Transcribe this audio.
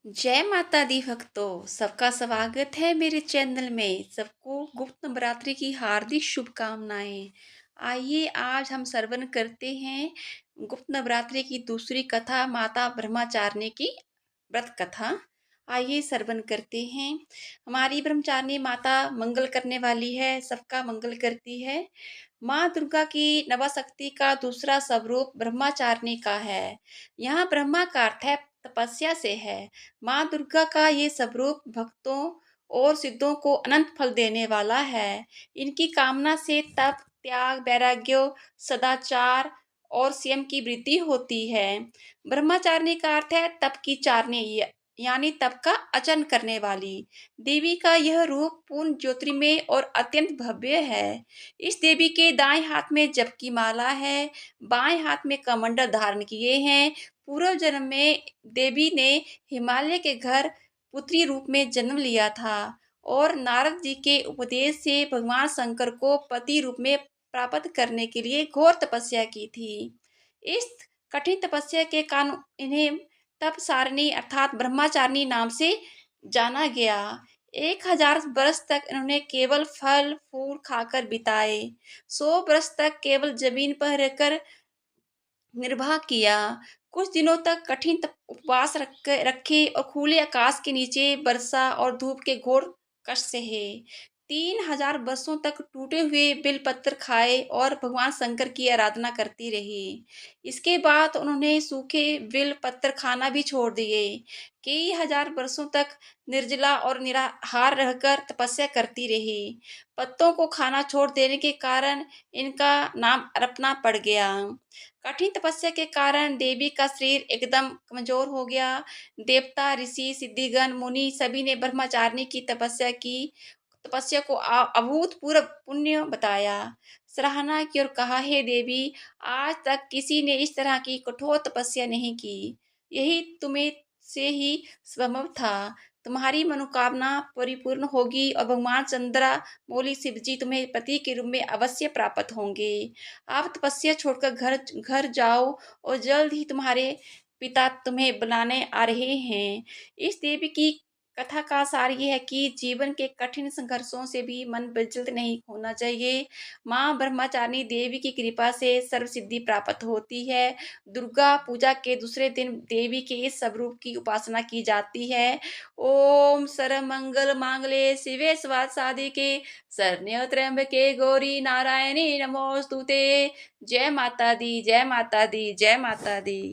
जय माता दी भक्तों, सबका स्वागत है मेरे चैनल में। सबको गुप्त नवरात्रि की हार्दिक शुभकामनाएं। आइए आज हम श्रवण करते हैं गुप्त नवरात्रि की दूसरी कथा, माता ब्रह्मचारिणी की व्रत कथा। आइए श्रवण करते हैं। हमारी ब्रह्मचारिणी माता मंगल करने वाली है, सबका मंगल करती है। माँ दुर्गा की नवाशक्ति का दूसरा स्वरूप ब्रह्मचारिणी का है। यहाँ ब्रह्मा का अर्थ है तपस्या से है। माँ दुर्गा का ये स्वरूप भक्तों और सिद्धों को अनंत फल देने वाला है। इनकी कामना से तप, त्याग, वैराग्य, सदाचार और संयम की वृद्धि होती है। ब्रह्मचारिणी का अर्थ है तप की चारणी, यानी तप का आचरण करने वाली। देवी का यह रूप पूर्ण ज्योतिर्मय और अत्यंत भव्य है। इस देवी के दाएं हाथ में जप की माला है, बाएं हाथ में कमंडल धारण किए हैं। पूर्व जन्म में देवी ने हिमालय के घर पुत्री रूप में जन्म लिया था और नारद जी के उपदेश से भगवान शंकर को पति रूप में प्राप्त करने के लिए घोर तपस्या की थी। इस कठिन तपस्या के कारण इन्हें तप सारणी अर्थात ब्रह्मचारिणी नाम से जाना गया। 1000 वर्ष तक इन्होंने केवल फल फूल खाकर बिताए। 100 वर्ष तक केवल जमीन पर रहकर निर्वाह किया। कुछ दिनों तक कठिन उपवास रखे और खुले आकाश के नीचे वर्षा और धूप के घोर कष्ट सहे। 3000 वर्षों तक टूटे हुए बेलपत्र खाए और भगवान शंकर की आराधना करती रही। इसके बाद उन्होंने सूखे बेलपत्र खाना भी छोड़ दिए। कई हजार वर्षों तक निर्जला और निराहार रहकर तपस्या करती रही। पत्तों को खाना छोड़ देने के कारण इनका नाम अरपना पड़ गया। कठिन तपस्या के कारण देवी का शरीर एकदम कमजोर हो गया। देवता, ऋषि, सिद्धिगण, मुनि सभी ने ब्रह्मचारिणी की तपस्या को अभूतपूर्व पुण्य बताया, सराहना की और कहा, हे देवी, आज तक किसी ने इस तरह की कठोर तपस्या नहीं की। यही तुम्हें से ही संभव था। तुम्हारी मनोकामना परिपूर्ण होगी और भगवान चंद्रा मौली शिव जी तुम्हें पति के रूप में अवश्य प्राप्त होंगे। आप तपस्या छोड़कर घर घर जाओ और जल्द ही तुम्हारे पिता तुम्हें बुलाने आ रहे हैं। इस देवी की कथा का सार ये है कि जीवन के कठिन संघर्षों से भी मन विचलित नहीं होना चाहिए। माँ ब्रह्मचारिणी देवी की कृपा से सर्व सिद्धि प्राप्त होती है। दुर्गा पूजा के दूसरे दिन देवी के इस स्वरूप की उपासना की जाती है। ओम सर्वमंगल मांगल्ये शिवे सर्वार्थ साधिके शरण्ये त्र्यंबके गौरी नारायणी नमोस्तुते। जय माता दी, जय माता दी, जय माता दी।